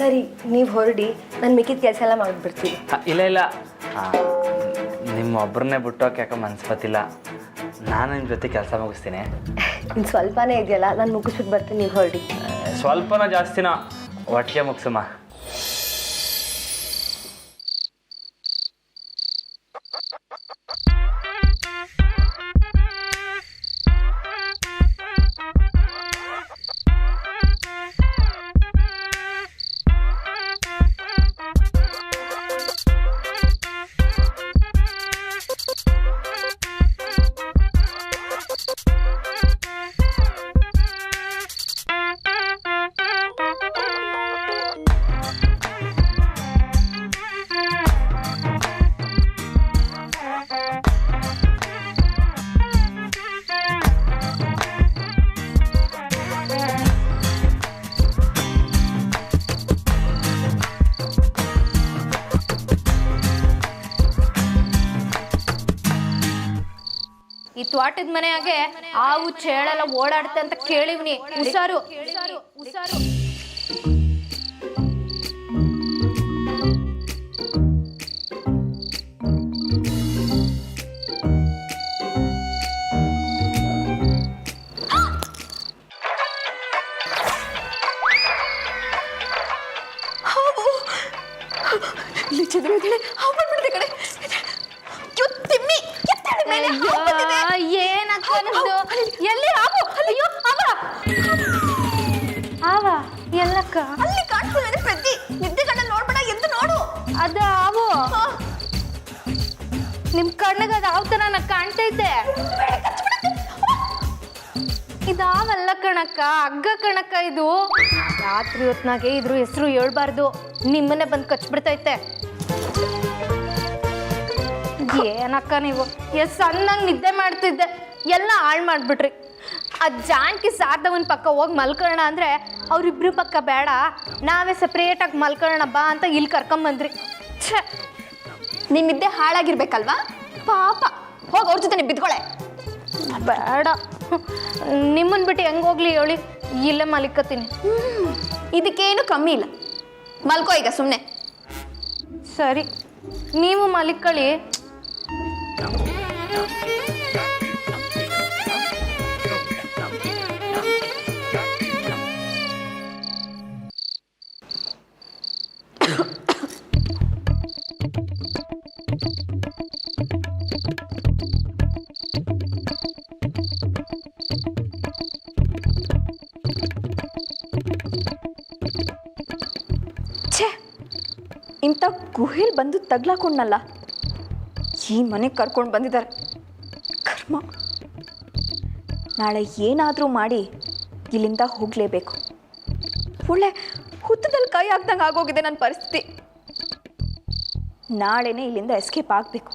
ಸರಿ ನೀವು ಹೊರಡಿ, ನಾನು ಮಿಕ್ಕಿದ ಕೆಲಸ ಎಲ್ಲ ಮಾಡಿಬಿಡ್ತೀನಿ. ಇಲ್ಲ ಇಲ್ಲ, ನಿಮ್ಮ ಒಬ್ಬರನ್ನೇ ಬಿಟ್ಟೋಕೆ ಯಾಕೆ ಮನ್ಸು ಬತ್ತಿಲ್ಲ. ನಾನು ನಿಮ್ಮ ಜೊತೆ ಕೆಲಸ ಮುಗಿಸ್ತೀನಿ. ಇನ್ನು ಸ್ವಲ್ಪನೇ ಇದೆಯಲ್ಲ, ನಾನು ಮುಗಿಸ್ಬಿಟ್ಟು ಬರ್ತೀನಿ, ನೀವು ಹೊರಡಿ. ಸ್ವಲ್ಪನ ಜಾಸ್ತಿನ ಒಟ್ಟಿಗೆ ಮುಗಿಸಮ್ಮ. ಈ ತ್ವಾಟದ ಮನೆಯಾಗೆ ಆವು ಚೇಳೆಲ್ಲ ಓಡಾಡುತ್ತೆ ಅಂತ ಕೇಳಿವ್ನಿ. ಹುಷಾರು ಹುಷಾರು. ಎಲ್ಲಿ ಆವು? ಅಯ್ಯೋ ಆವ ಎಲ್ಲಕ್ಕ ಅಲ್ಲಿ ಕಾಣಿಸ್ತಿಲ್ಲ ಪ್ರತಿ ನಿದ್ದೆ ಕಣ್ಣ ನೋಡ್ಬೇಡ, ಎದ್ದು ನೋಡು. ಅದ ಆವು ನಿಮ್ ಕಣ್ಣಿಗೆ ಅದು ಯಾವ ತರ ಕಾಣ್ತೈತೆ. ಇದಾವಲ್ಲ ಕಣಕ್ಕ, ಹಗ್ಗ ಕಣಕ್ಕ. ಇದು ರಾತ್ರಿ ಹೊತ್ನಾಗೆ ಇದ್ರ ಹೆಸರು ಹೇಳ್ಬಾರ್ದು, ನಿಮ್ಮನ್ನೇ ಬಂದು ಕಚ್ಬಿಡ್ತೈತೆ. ಏನಕ್ಕ ನೀವು ಎಷ್ಟು ಸಣ್ಣಂಗೆ ನಿದ್ದೆ ಮಾಡ್ತಿದ್ದೆ, ಎಲ್ಲ ಹಾಳು ಮಾಡಿಬಿಟ್ರಿ. ಆ ಜಾನ್ಕಿ ಸಾಧವನ್ ಪಕ್ಕ ಹೋಗಿ ಮಲ್ಕೊಳ್ಳೋಣ ಅಂದರೆ ಅವರಿಬ್ರು ಪಕ್ಕ ಬೇಡ, ನಾವೇ ಸಪ್ರೇಟಾಗಿ ಮಲ್ಕೊಳ್ಳೋಣ ಬಾ ಅಂತ ಇಲ್ಲಿ ಕರ್ಕೊಂಬಂದ್ರಿ. ಛೇ, ನಿಮ್ಮಿದ್ದೆ ಹಾಳಾಗಿರ್ಬೇಕಲ್ವಾ? ಪಾಪ, ಹೋಗಿ ಅವ್ರ ಜೊತೆ ನೀವು ಬಿದ್ಕೊಳೆ. ಬೇಡ, ನಿಮ್ಮನ್ನು ಬಿಟ್ಟು ಹೆಂಗೆ ಹೋಗ್ಲಿ ಹೇಳಿ, ಇಲ್ಲೇ ಮಲಿಕತ್ತೀನಿ. ಇದಕ್ಕೇನು ಕಮ್ಮಿ ಇಲ್ಲ, ಮಲ್ಕೋ ಈಗ ಸುಮ್ಮನೆ. ಸರಿ, ನೀವು ಮಲಿಕೊಳ್ಳಿ. ಛೇ, ಇಂಥ ಗುಹೆಲ್ ಬಂದು ತಗ್ಲಾಕೊಂಡ್ನಲ್ಲ, ಈ ಮನೆಗೆ ಕರ್ಕೊಂಡು ಬಂದಿದ್ದಾರೆ. ಕರ್ಮ, ನಾಳೆ ಏನಾದರೂ ಮಾಡಿ ಇಲ್ಲಿಂದ ಹೋಗಲೇಬೇಕು. ಒಳ್ಳೆ ಹುತ್ತದಲ್ಲಿ ಕೈ ಹಾಕ್ದಂಗೆ ಆಗೋಗಿದೆ ನನ್ನ ಪರಿಸ್ಥಿತಿ. ನಾಳೆನೇ ಇಲ್ಲಿಂದ ಎಸ್ಕೇಪ್ ಆಗಬೇಕು.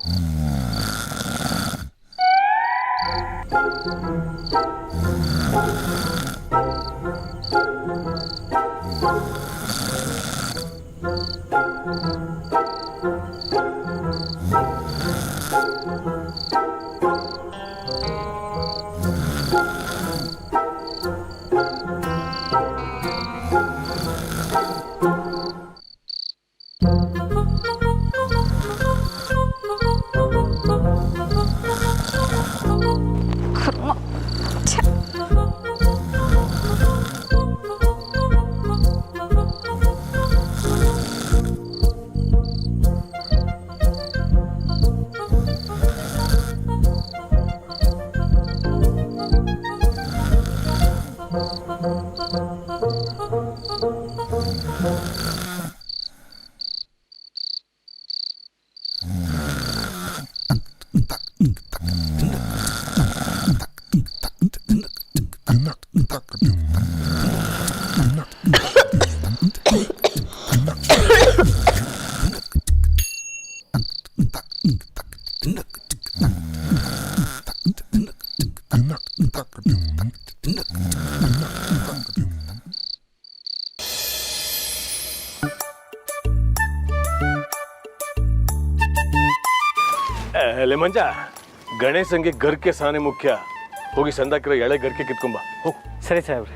ले मंजा गणेशंगे घर के साने मुख्य होगी संदाकिरो एळे घर के कित्ಕೊಂಬ ಹೋಗು. ಸರಿ ಸಾಹೇಬ್ರೆ.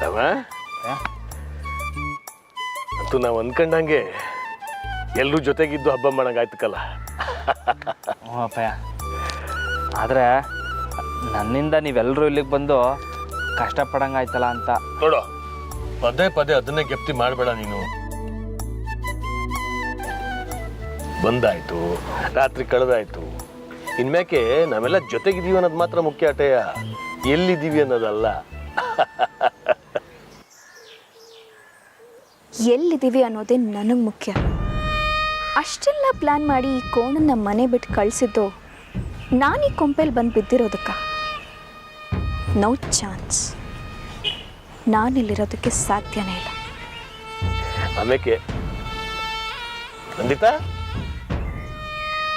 ಅವ ಇವತ್ತು ನಾವು ಅಂದ್ಕೊಂಡಂಗೆ ಎಲ್ಲರೂ ಜೊತೆಗಿದ್ದು ಹಬ್ಬ ಮಾಡಂಗಾಯ್ತಕ್ಕಲ್ಲ. ಹ್ಞೂ ಅಪ್ಪಯ್ಯ. ಆದರೆ ನನ್ನಿಂದ ನೀವೆಲ್ಲರೂ ಇಲ್ಲಿಗೆ ಬಂದು ಕಷ್ಟಪಡಂಗಾಯ್ತಲ್ಲ ಅಂತ. ನೋಡು, ಪದೇ ಪದೇ ಅದನ್ನೇ ಗೆಪ್ತಿ ಮಾಡಬೇಡ ನೀನು. ಬಂದಾಯ್ತು, ರಾತ್ರಿ ಕಳೆದಾಯ್ತು. ಇನ್ಮ್ಯಾಕೆ ನಾವೆಲ್ಲ ಜೊತೆಗಿದ್ದೀವಿ ಅನ್ನೋದು ಮಾತ್ರ ಮುಖ್ಯ ಅಟಯ್ಯ, ಎಲ್ಲಿದ್ದೀವಿ ಅನ್ನೋದಲ್ಲ. ಎಲ್ಲಿದ್ದೀವಿ ಅನ್ನೋದೇ ನನಗೆ ಮುಖ್ಯ. ಅಷ್ಟೆಲ್ಲ ಪ್ಲ್ಯಾನ್ ಮಾಡಿ ಈ ಕೋಣನ್ನ ಮನೆ ಬಿಟ್ಟು ಕಳಿಸಿದ್ದು ನಾನು ಈ ಕೊಂಪೆಯಲ್ಲಿ ಬಂದು ಬಿದ್ದಿರೋದಕ್ಕ? No chance. ನಾನಿಲ್ಲಿರೋದಕ್ಕೆ ಸಾಧ್ಯನೇ ಇಲ್ಲ. ಆಮೇಲೆ ಖಂಡಿತ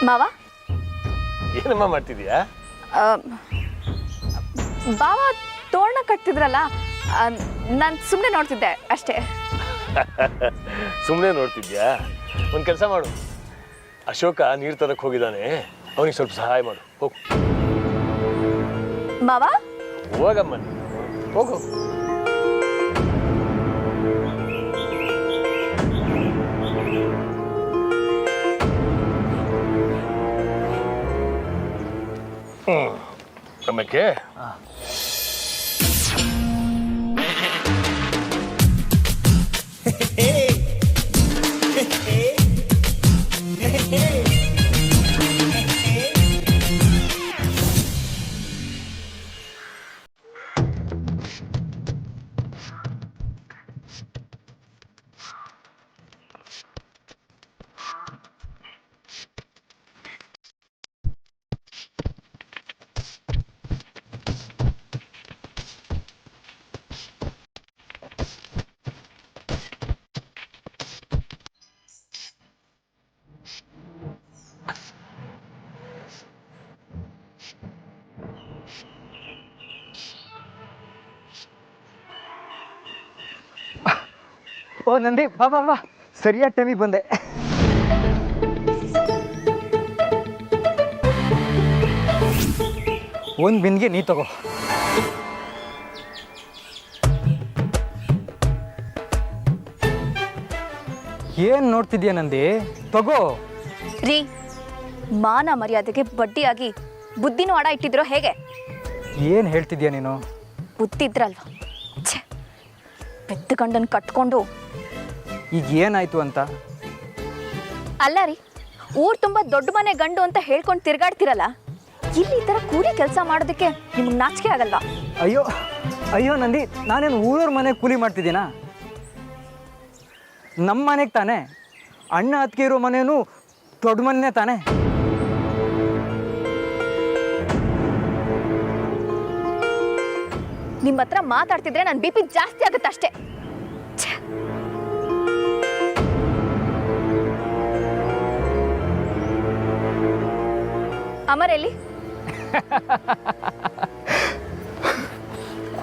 ಮಾವ, ಏನಮ್ಮ ಮಾಡ್ತಿದ್ಯಾ? ಬಾವ ತೋರಣ ಕಟ್ತಿದ್ರಲ್ಲ, ನಾನು ಸುಮ್ಮನೆ ನೋಡ್ತಿದ್ದೆ ಅಷ್ಟೇ. ಸುಮ್ಮನೆ ನೋಡ್ತಿದ್ಯಾ? ಒಂದು ಕೆಲಸ ಮಾಡು, ಅಶೋಕ ನೀರು ತರಕ್ಕೆ ಹೋಗಿದ್ದಾನೆ, ಅವನಿಗೆ ಸ್ವಲ್ಪ ಸಹಾಯ ಮಾಡು. ಹೋಗು ಮಾವ. ಹೋಗಮ್ಮ, ಹೋಗು. ಆಮೇಲೆ ಓ ನಂದಿ, ಬಾ ಬಾ ಬಾ, ಸರಿಯಾದ ಟೈಮಿಗೆ ಬಂದೆ. ಒಂದು ಬಿಂದಿಗೆ ನೀ ತಗೋ. ಏನು ನೋಡ್ತಿದ್ಯಾ ನಂದಿ? ತಗೋ. ರೀ, ಮಾನ ಮರ್ಯಾದೆಗೆ ಬಡ್ಡಿಯಾಗಿ ಬುದ್ಧಿನೂ ಅಡ ಇಟ್ಟಿದ್ರೋ ಹೇಗೆ? ಏನು ಹೇಳ್ತಿದ್ಯಾ ನೀನು? ಬುದ್ಧಿದ್ರಲ್ವ, ಛೆ, ಪೆದ್ದ ಗಂಡನ್ನು ಕಟ್ಕೊಂಡು. ಈಗ ಏನಾಯ್ತು ಅಂತ? ಅಲ್ಲ ರೀ, ಊರು ತುಂಬ ದೊಡ್ಡ ಮನೆ ಗಂಡು ಅಂತ ಹೇಳ್ಕೊಂಡು ತಿರ್ಗಾಡ್ತಿರಲ್ಲ, ಇಲ್ಲಿ ಈ ಥರ ಕೂಲಿ ಕೆಲಸ ಮಾಡೋದಕ್ಕೆ ನಿಮ್ಗೆ ನಾಚಿಕೆ ಆಗಲ್ವಾ? ಅಯ್ಯೋ ಅಯ್ಯೋ ನಂದಿ, ನಾನೇನು ಊರವ್ರ ಮನೆಗೆ ಕೂಲಿ ಮಾಡ್ತಿದ್ದೀನಾ? ನಮ್ಮ ಮನೆಗೆ ತಾನೇ. ಅಣ್ಣ ಅತ್ತಿಗೆ ಇರೋ ಮನೇನು ದೊಡ್ಡ ಮನೆ ತಾನೇ. ನಿಮ್ಮ ಹತ್ರ ಮಾತಾಡ್ತಿದ್ರೆ ನನ್ನ BP ಜಾಸ್ತಿ ಆಗುತ್ತೆ ಅಷ್ಟೇ. ಅಮರೆಲ್ಲಿ?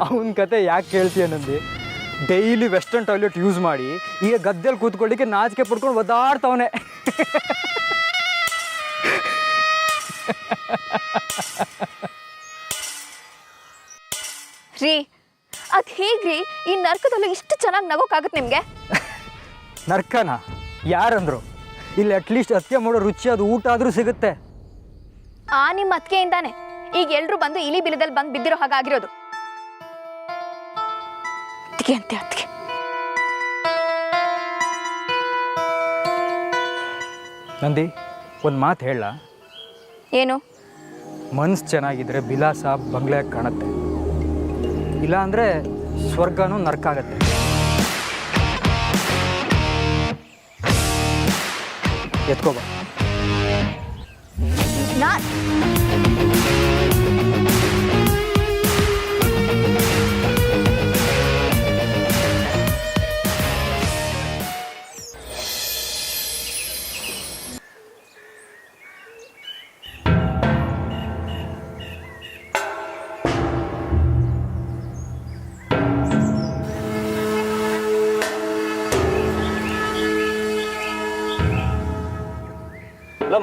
ಅವನ ಕತೆ ಯಾಕೆ ಕೇಳ್ತೀಯ Nandi? Daily western toilet use ಮಾಡಿ ಈಗ ಗದ್ದೆಯಲ್ಲಿ ಕೂತ್ಕೊಳ್ಳಿಕ್ಕೆ ನಾಚಿಕೆ ಪಡ್ಕೊಂಡು ಒದ್ದಾಡ್ತವನೆ. ರೀ, ಅದು ಹೇಗ್ರಿ ಈ ನರ್ಕದಲ್ಲೂ ಇಷ್ಟು ಚೆನ್ನಾಗಿ ನಗೋಕ್ಕಾಗುತ್ತೆ ನಿಮಗೆ? ನರ್ಕನ ಯಾರಂದ್ರು? ಇಲ್ಲಿ ಅಟ್ಲೀಸ್ಟ್ ಅತ್ತಿಗೆ ಮಾಡೋ ರುಚಿಯಾದ ಊಟ ಆದರೂ ಸಿಗುತ್ತೆ. ನಿಮ್ಮ ಅತ್ತಿಗೆಯಿಂದಾನೆ ಈಗ ಎಲ್ರು ಬಂದು ಇಲಿ ಬಿಲದಲ್ಲಿ ಬಂದು ಬಿದ್ದಿರೋ ಹಾಗಾಗಿರೋದು. ಅತ್ತಿಗೆ ಅಂತೆ ಅತ್ತಿಗೆ. ನಂದಿ, ಒಂದು ಮಾತು ಹೇಳ. ಏನು? ಮನ್ಸು ಚೆನ್ನಾಗಿದ್ರೆ ಬಿಲಾಸ ಬಂಗ್ಲೆ ಕಾಣುತ್ತೆ, ಇಲ್ಲ ಅಂದರೆ ಸ್ವರ್ಗನೂ ನರ್ಕ ಆಗತ್ತೆ. ಎತ್ಕೋಬ.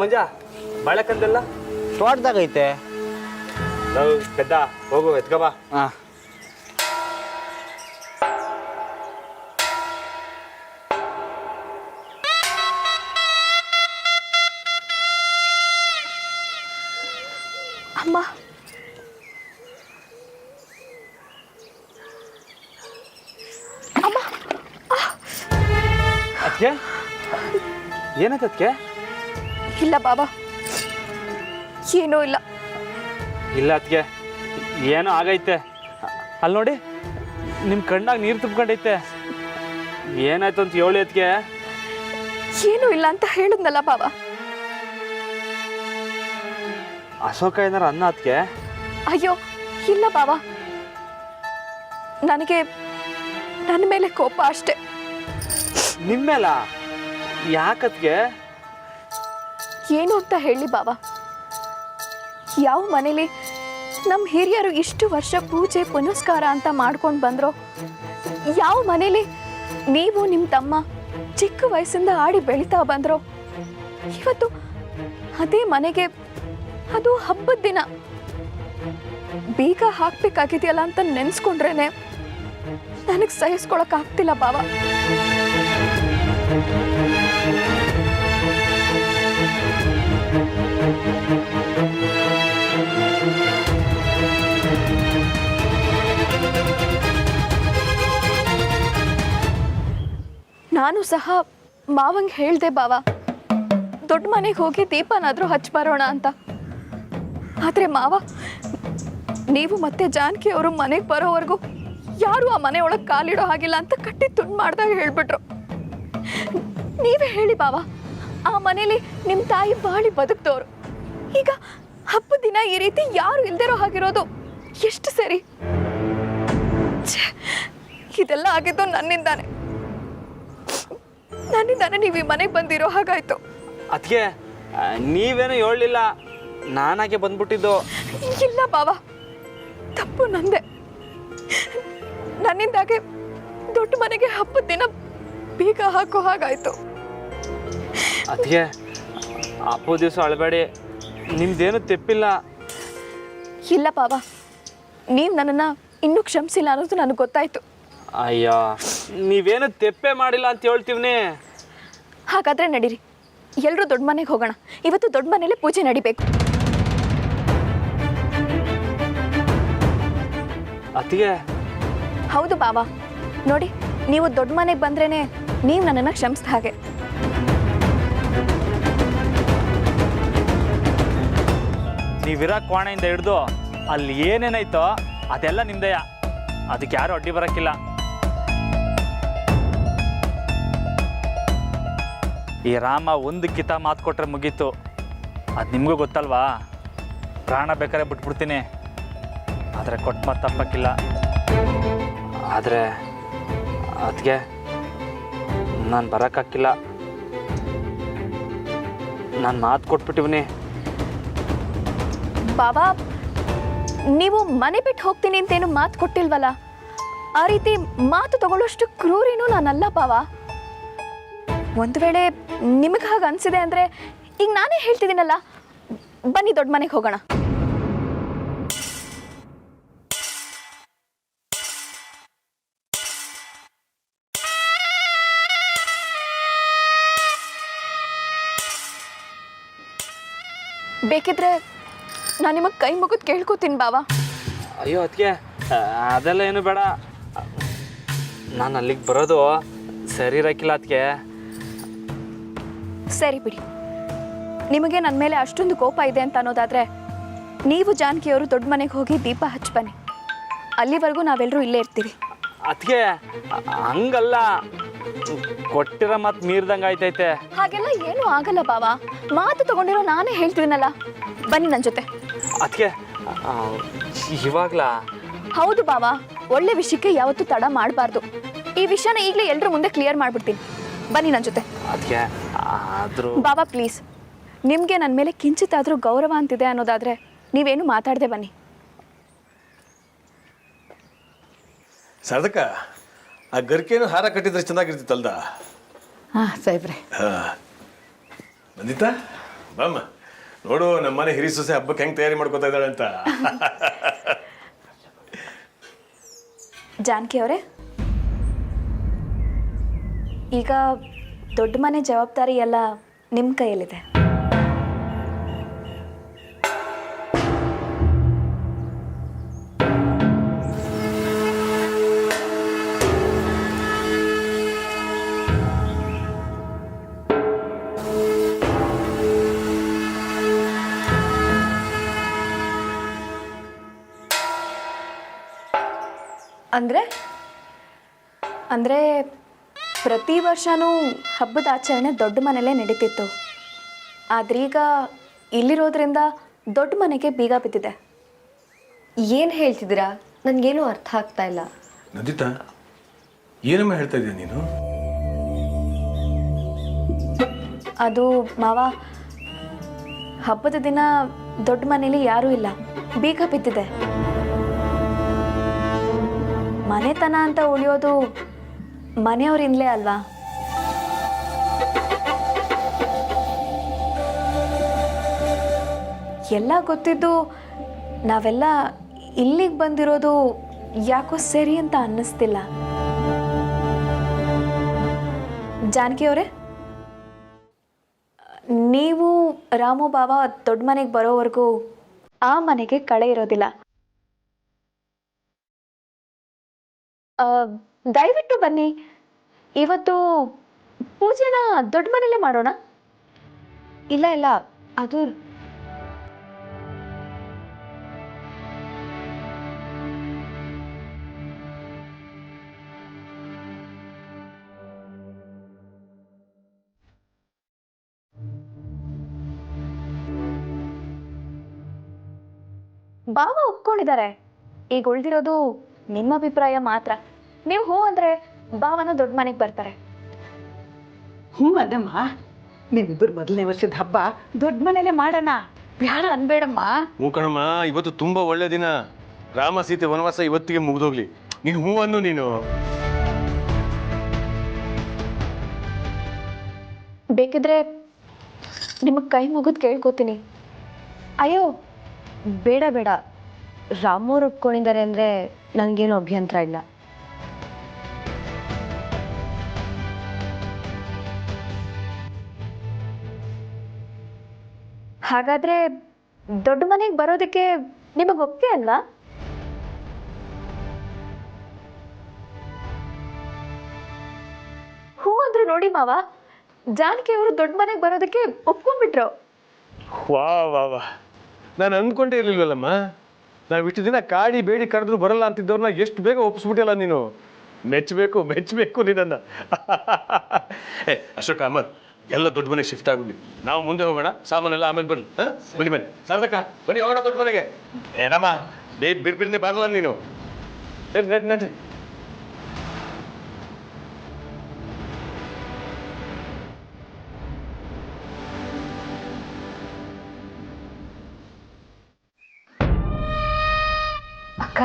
ಮಂಜ, ಬಾಳೆಕಂದೆಲ್ಲ ತೋಟದಾಗೈತೆ. ನಾವು ಪೆದ್ದ ಹೋಗು ಎತ್ಕಬ. ಹಾಂ, ಅಮ್ಮ ಅಮ್ಮ ಅದಕ್ಕೆ ಏನಾಯ್ತು ಅದಕ್ಕೆ? ಇಲ್ಲ ಬಾಬಾ, ಏನೂ ಇಲ್ಲ. ಇಲ್ಲ ಅದಕ್ಕೆ ಏನೋ ಆಗೈತೆ. ಅಲ್ಲಿ ನೋಡಿ ನಿಮ್ಮ ಕಣ್ಣಾಗ ನೀರು ತುಂಬ್ಕೊಂಡೈತೆ. ಏನಾಯ್ತು ಅಂತ ಹೇಳಿ ಅದಕ್ಕೆ? ಏನೂ ಇಲ್ಲ ಅಂತ ಹೇಳಿದ್ನಲ್ಲ ಬಾಬಾ. ಅಶೋಕ ಏನಾರ ಅನ್ನ ಅದಕ್ಕೆ? ಅಯ್ಯೋ ಇಲ್ಲ ಬಾಬಾ, ನನಗೆ ನನ್ನ ಮೇಲೆ ಕೋಪ ಅಷ್ಟೆ. ನಿಮ್ಮೇಲ? ಯಾಕದ್ಗೆ? ಏನು ಅಂತ ಹೇಳಿ ಬಾಬಾ, ಯಾವ ಮನೇಲಿ ನಮ್ಮ ಹಿರಿಯರು ಇಷ್ಟು ವರ್ಷ ಪೂಜೆ ಪುನಸ್ಕಾರ ಅಂತ ಮಾಡ್ಕೊಂಡು ಬಂದ್ರೋ, ಯಾವ ಮನೇಲಿ ನೀವು ನಿಮ್ಮ ತಮ್ಮ ಚಿಕ್ಕ ವಯಸ್ಸಿಂದ ಆಡಿ ಬೆಳೀತಾ ಬಂದ್ರೋ, ಇವತ್ತು ಅದೇ ಮನೆಗೆ ಅದು ಹಬ್ಬದ ದಿನ ಬೀಗ ಹಾಕ್ಬೇಕಾಗಿದೆಯಲ್ಲ ಅಂತ ನೆನೆಸ್ಕೊಂಡ್ರೇನೆ ನನಗೆ ಸಹಿಸ್ಕೊಳಕ್ ಆಗ್ತಿಲ್ಲ ಬಾಬಾ. ನಾನು ಸಹ ಮಾವಂಗೆ ಹೇಳ್ದೆ ಬಾವ, ದೊಡ್ಡ ಮನೆಗೆ ಹೋಗಿ ದೀಪನಾದರೂ ಹಚ್ಚಿ ಬರೋಣ ಅಂತ. ಆದರೆ ಮಾವ, ನೀವು ಮತ್ತೆ ಜಾನಕಿ ಅವರು ಮನೆಗೆ ಬರೋವರೆಗೂ ಯಾರು ಆ ಮನೆ ಒಳಗೆ ಕಾಲಿಡೋ ಹಾಗಿಲ್ಲ ಅಂತ ಕಟ್ಟಿ ತುಂಡು ಮಾಡ್ದಾಗ ಹೇಳ್ಬಿಟ್ರು. ನೀವೇ ಹೇಳಿ ಬಾವ, ಆ ಮನೇಲಿ ನಿಮ್ಮ ತಾಯಿ ಬಾಳಿ ಬದುಕ್ತವ್ರು. ಈಗ ಹಬ್ಬದ ದಿನ ಈ ರೀತಿ ಯಾರು ಇಲ್ದಿರೋ ಹಾಗಿರೋದು ಎಷ್ಟು ಸರಿ? ಇದೆಲ್ಲ ಆಗಿದ್ದು ನನ್ನಿಂದಾನೆ ನೀವು ಈ ಮನೆಗೆ ಬಂದಿರೋ ಹಾಗಾಯ್ತು. ಅದಕ್ಕೆ ನೀವೇನೋ ಹೇಳಲಿಲ್ಲ, ನಾನಾಗೆ ಬಂದ್ಬಿಟ್ಟಿದ್ದು. ಇಲ್ಲ ಬಾವ, ತಪ್ಪು ನಂದೆ. ನನ್ನಿಂದಾಗೆ ದೊಡ್ಡ ಮನೆಗೆ ಹಬ್ಬದ ದಿನ ಬೀಗ ಹಾಕೋ ಹಾಗಾಯ್ತು. ಅದಕ್ಕೆ ಹಬ್ಬದ ದಿವಸ ಅಳಬೇಡಿ, ನಿಮ್ದೇನು ತೆಪ್ಪಿಲ್ಲ. ಇಲ್ಲ ಬಾವ, ನೀವು ನನ್ನನ್ನು ಇನ್ನೂ ಕ್ಷಮಿಸಿಲ್ಲ ಅನ್ನೋದು ನನಗೆ ಗೊತ್ತಾಯ್ತು. ಅಯ್ಯೋ, ನೀವೇನು ತೆಪ್ಪೆ ಮಾಡಿಲ್ಲ ಅಂತ ಹೇಳ್ತೀವಿ. ಹಾಗಾದ್ರೆ ನಡೀರಿ, ಎಲ್ಲರೂ ದೊಡ್ಡ ಮನೆಗೆ ಹೋಗೋಣ. ಇವತ್ತು ದೊಡ್ಡ ಮನೇಲಿ ಪೂಜೆ ನಡಿಬೇಕು. ಅತ್ತಿಗೆ? ಹೌದು ಬಾವ, ನೋಡಿ, ನೀವು ದೊಡ್ಡ ಮನೆಗೆ ಬಂದ್ರೇನೆ ನೀವು ನನ್ನನ್ನು ಕ್ಷಮಿಸಿದ ಹಾಗೆ. ನೀವಿರೋ ಕೋಣೆಯಿಂದ ಹಿಡ್ದು ಅಲ್ಲಿ ಏನೇನಾಯ್ತೋ ಅದೆಲ್ಲ ನಿಮ್ದೆಯ, ಅದಕ್ಕೆ ಯಾರು ಅಡ್ಡಿ ಬರೋಕ್ಕಿಲ್ಲ. ಈ ರಾಮ ಒಂದು ಕಿತ ಮಾತು ಕೊಟ್ರೆ ಮುಗೀತು. ಅದು ನಿಮಗೂ ಗೊತ್ತಲ್ವಾ? ಪ್ರಾಣ ಬೇಕಾದ್ರೆ ಬಿಟ್ಬಿಡ್ತೀನಿ, ಆದರೆ ಕೊಟ್ಟು ಮಾತು ತಪ್ಪಕ್ಕಿಲ್ಲ. ಆದರೆ ಅದಕ್ಕೆ ನಾನು ಬರೋಕ್ಕಾಗಿಲ್ಲ. ನಾನು ಮಾತು ಕೊಟ್ಬಿಟ್ಟಿವ್ನಿ. ಬಾಬಾ, ನೀವು ಮನೆ ಬಿಟ್ಟು ಹೋಗ್ತೀನಿ ಅಂತೇನು ಮಾತು ಕೊಟ್ಟಿಲ್ವಲ್ಲ? ಆ ರೀತಿ ಮಾತು ತಗೊಳ್ಳೋಷ್ಟು ಕ್ರೂರಿನೂ ನಾನಲ್ಲ ಬಾವ. ಒಂದು ವೇಳೆ ನಿಮಗೆ ಹಾಗೆ ಅನಿಸಿದೆ ಅಂದರೆ ಈಗ ನಾನೇ ಹೇಳ್ತಿದ್ದೀನಲ್ಲ, ಬನ್ನಿ ದೊಡ್ಡ ಮನೆಗೆ ಹೋಗೋಣ. ಬೇಕಿದ್ರೆ ನಾನು ನಿಮಗೆ ಕೈ ಮುಗಿದು ಕೇಳ್ಕೊತೀನಿ ಬಾವಾ. ಅಯ್ಯೋ ಅದಕ್ಕೆ ಅದೆಲ್ಲ ಏನು ಬೇಡ. ನಾನು ಅಲ್ಲಿಗೆ ಬರೋದು ಸರಿ ಇರೋಕ್ಕಿಲ್ಲ ಅದಕ್ಕೆ. ಸರಿ ಬಿಡಿ, ನಿಮಗೆ ನನ್ನ ಮೇಲೆ ಅಷ್ಟೊಂದು ಕೋಪ ಇದೆ ಅಂತ ಅನ್ನೋದಾದರೆ ನೀವು ಜಾನಕಿಯವರು ದೊಡ್ಡ ಮನೆಗೆ ಹೋಗಿ ದೀಪ ಹಚ್ಚಿ ಬನ್ನಿ. ಅಲ್ಲಿವರೆಗೂ ನಾವೆಲ್ಲರೂ ಇಲ್ಲೇ ಇರ್ತೀವಿ. ಅದಕ್ಕೆ ಹಂಗಲ್ಲ, ಕೊಟ್ಟಿರೋ ಮಾತು ಮೀರ್ದಂಗೆ ಆಯ್ತೈತೆ. ಹಾಗೆಲ್ಲ ಏನೂ ಆಗಲ್ಲ ಬಾವಾ, ಮಾತು ತಗೊಂಡಿರೋ ನಾನೇ ಹೇಳ್ತಿದ್ದೀನಲ್ಲ. ಬನ್ನಿ ನನ್ನ ಜೊತೆ. ಅದಕ್ಕೆ ಇವಾಗ್ಲಾ? ಹೌದು ಬಾವಾ, ಒಳ್ಳೆ ವಿಷಯಕ್ಕೆ ಯಾವತ್ತೂ ತಡ ಮಾಡಬಾರ್ದು. ಈ ವಿಷಯನ ಈಗಲೇ ಎಲ್ಲರ ಮುಂದೆ ಕ್ಲಿಯರ್ ಮಾಡಿಬಿಡ್ತೀನಿ. ಬನ್ನಿ ನನ್ನ ಜೊತೆ. ಅದಕ್ಕೆ ಆದರೂ ಬಾಬಾ ಪ್ಲೀಸ್, ನಿಮಗೆ ನನ್ನ ಮೇಲೆ ಕಿಂಚಿತ್ತಾದರೂ ಗೌರವ ಅಂತಿದೆ ಅನ್ನೋದಾದರೆ ನೀವೇನು ಮಾತಾಡದೆ ಬನ್ನಿ. ಸಾಧಕ, ಆ ಗರ್ಕೇನು ಹಾರ ಕಟ್ಟಿದ್ರೆ ಚೆನ್ನಾಗಿರ್ತಿತ್ತಲ್ದ? ಹಾಂ ಸಾಹೇಬ್ರೆ. ಬಂದಿತ್ತಾ? ಬಾಮ್ಮ ನೋಡು, ನಮ್ಮನೆ ಹಿರಿ ಸೊಸೆ ಹಬ್ಬಕ್ಕೆ ಹೆಂಗೆ ತಯಾರಿ ಮಾಡ್ಕೋತಾ ಇದ್ದಾಳೆ ಅಂತ. ಜಾನಕಿ ಅವರೇ, ಈಗ ದೊಡ್ಡ ಮನೆ ಜವಾಬ್ದಾರಿ ಎಲ್ಲ ನಿಮ್ಮ ಕೈಯಲ್ಲಿದೆ. ಅಂದರೆ ಪ್ರತಿ ವರ್ಷವೂ ಹಬ್ಬದ ಆಚರಣೆ ದೊಡ್ಡ ಮನೆಯಲ್ಲೇ ನಡೀತಿತ್ತು. ಆದ್ರೀಗ ಇಲ್ಲಿರೋದ್ರಿಂದ ದೊಡ್ಡ ಮನೆಗೆ ಬೀಗ ಬಿದ್ದಿದೆ. ಏನು ಹೇಳ್ತಿದ್ದೀರಾ? ನನಗೇನು ಅರ್ಥ ಆಗ್ತಾ ಇಲ್ಲ. ನಂದಿತಾ, ಏನಮ್ಮ ಹೇಳ್ತಾ ಇದೀಯ ನೀನು? ಅದು ಮಾವ, ಹಬ್ಬದ ದಿನ ದೊಡ್ಡ ಮನೇಲಿ ಯಾರೂ ಇಲ್ಲ, ಬೀಗ ಬಿದ್ದಿದೆ. ಮನೆತನ ಅಂತ ಉಳಿಯೋದು ಮನೆಯವರಿಂದಲೇ ಅಲ್ವಾ? ಎಲ್ಲ ಗೊತ್ತಿದ್ದು ನಾವೆಲ್ಲ ಇಲ್ಲಿಗೆ ಬಂದಿರೋದು ಯಾಕೋ ಸರಿ ಅಂತ ಅನ್ನಿಸ್ತಿಲ್ಲ. ಜಾನಕಿ ಅವರೇ, ನೀವು ರಾಮು ಬಾವ ದೊಡ್ಡ ಮನೆಗೆ ಬರೋವರೆಗೂ ಆ ಮನೆಗೆ ಕಳೆ ಇರೋದಿಲ್ಲ. ದಯವಿಟ್ಟು ಬನ್ನಿ, ಇವತ್ತು ಪೂಜೆನ ದೊಡ್ಡ ಮನೆಯಲ್ಲೇ ಮಾಡೋಣ. ಇಲ್ಲ ಇಲ್ಲ, ಅದು ಬಾವ ಒಪ್ಕೊಂಡಿದ್ದಾರೆ. ಈಗ ಉಳಿದಿರೋದು ನಿಮ್ಮ ಅಭಿಪ್ರಾಯ ಮಾತ್ರ. ನೀವು ಹೂ ಅಂದ್ರೆ ಬಾವನ ದೊಡ್ಡ ಮನೆಗೆ ಬರ್ತಾರೆ. ಹ್ಞೂ ಅದಮ್ಮ, ನಿಮ್ಮಿಬ್ಬರು ಮೊದಲನೇ ವರ್ಷದ ಹಬ್ಬ ದೊಡ್ಡ ಮನೇಲೆ ಮಾಡೋಣ. ಬೇಡ ಅನ್ಬೇಡಮ್ಮ. ಹ್ಞೂ ಕಣಮ್ಮ, ಇವತ್ತು ತುಂಬ ಒಳ್ಳೆ ದಿನ. ರಾಮ ಸೀತೆ ವನವಾಸ ಇವತ್ತಿಗೆ ಮುಗಿದೋಗ್ಲಿ. ನೀನು ಹೂ ಅನ್ನು ನೀನು. ಬೇಕಿದ್ರೆ ನಿಮಗೆ ಕೈ ಮುಗಿದು ಕೇಳ್ಕೊತೀನಿ. ಅಯ್ಯೋ ಬೇಡ ಬೇಡ, ರಾಮೋರು ಒಪ್ಕೊಂಡಿದ್ದಾರೆ ಅಂದರೆ ನನಗೇನು ಅಭ್ಯಂತರ ಇಲ್ಲ. ಹಾಗಾದ್ರೆ ದೊಡ್ಡ ಮನೆಗೆ ಬರೋದಕ್ಕೆ ನಿಮಗೆ ಒಪ್ಪಿಗೆ ಅಲ್ವಾ? ಹೂ ಅಂದ್ರೆ ನೋಡಿ ಮಾವ, ಜಾನಕಿ ಅವರು ದೊಡ್ಡ ಮನೆಗೆ ಬರೋದಕ್ಕೆ ಒಪ್ಕೊಂಡ್ಬಿಟ್ರು. ವಾ ವಾ ವಾ, ನಾನು ಅಂದ್ಕೊಂಡೇ ಇರಲಿಲ್ವಲ್ಲಮ್ಮ. ನಾವು ಇಷ್ಟು ದಿನ ಕಾಡಿ ಬೇಡಿ ಕರೆದ್ರು ಬರಲ್ಲ ಅಂತಿದ್ದವ್ರನ್ನ ಎಷ್ಟು ಬೇಗ ಒಪ್ಪಿಸ್ಬಿಟ್ಟಿಲ್ಲ ನೀನು. ಮೆಚ್ಚಬೇಕು ಮೆಚ್ಚಬೇಕು ನಿನ್ನನ್ನು. ಅಶೋಕ, ಅಹಮದ್, ಎಲ್ಲ ದೊಡ್ಡ ಮನೆಗೆ ಶಿಫ್ಟ್ ಆಗೋಗಿ ನಾವು ಮುಂದೆ ಹೋಗೋಣ. ಸಾಮಾನೆಲ್ಲ ಆಮೇಲೆ ಬನ್ನಿ. ಬನ್ನಿ ಬನ್ನಿ ಸಾರ್ಥಕ, ಬನ್ನಿ ಹೋಗೋಣ ದೊಡ್ಡ ಮನೆಗೆ. ಏನಮ್ಮ ಬಿರ್ಬಿರ್ನೆ ಬರಲ್ಲ ನೀನು. ನಡ್ರಿ. ಅಕ್ಕ,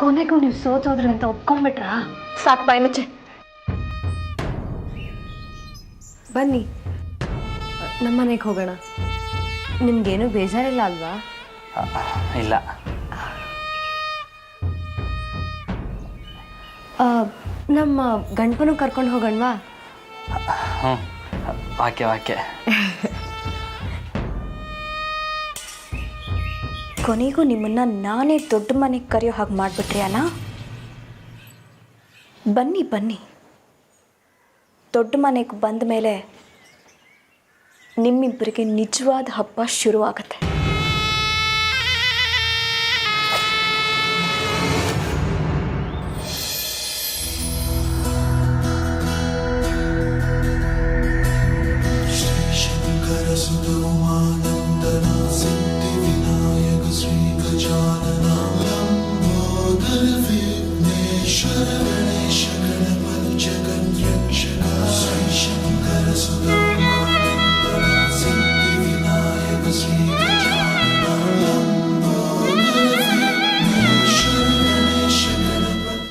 ಕೊನೆಗೂ ನೀವು ಸೋತೋದ್ರಿ ಅಂತ ಒಪ್ಕೊಂಡ್ಬಿಟ್ರಾ? ಸಾಕು, ಬಾಯ್ ಮುಚ್ಚೆ. ಬನ್ನಿ ನಮ್ಮ ಮನೆಗೆ ಹೋಗೋಣ. ನಿಮ್ಗೇನು ಬೇಜಾರಿಲ್ಲ ಅಲ್ವಾ? ಇಲ್ಲ. ನಮ್ಮ ಗಂಡಪನು ಕರ್ಕೊಂಡು ಹೋಗೋಣವಾ? ಹ್ಞೂ, ವಾಕ್ಯ. ಕೊನೆಗೂ ನಿಮ್ಮನ್ನ ನಾನೇ ದೊಡ್ಡ ಮನೆಗೆ ಕರೆಯೋ ಹಾಗೆ ಮಾಡಿಬಿಟ್ರಿ ಅಲ್ಲ. ಬನ್ನಿ, ದೊಡ್ಡ ಮನೆಗೆ ಬಂದ ಮೇಲೆ ನಿಮ್ಮಿಬ್ಬರಿಗೆ ನಿಜವಾದ ಹಬ್ಬ ಶುರುವಾಗುತ್ತೆ.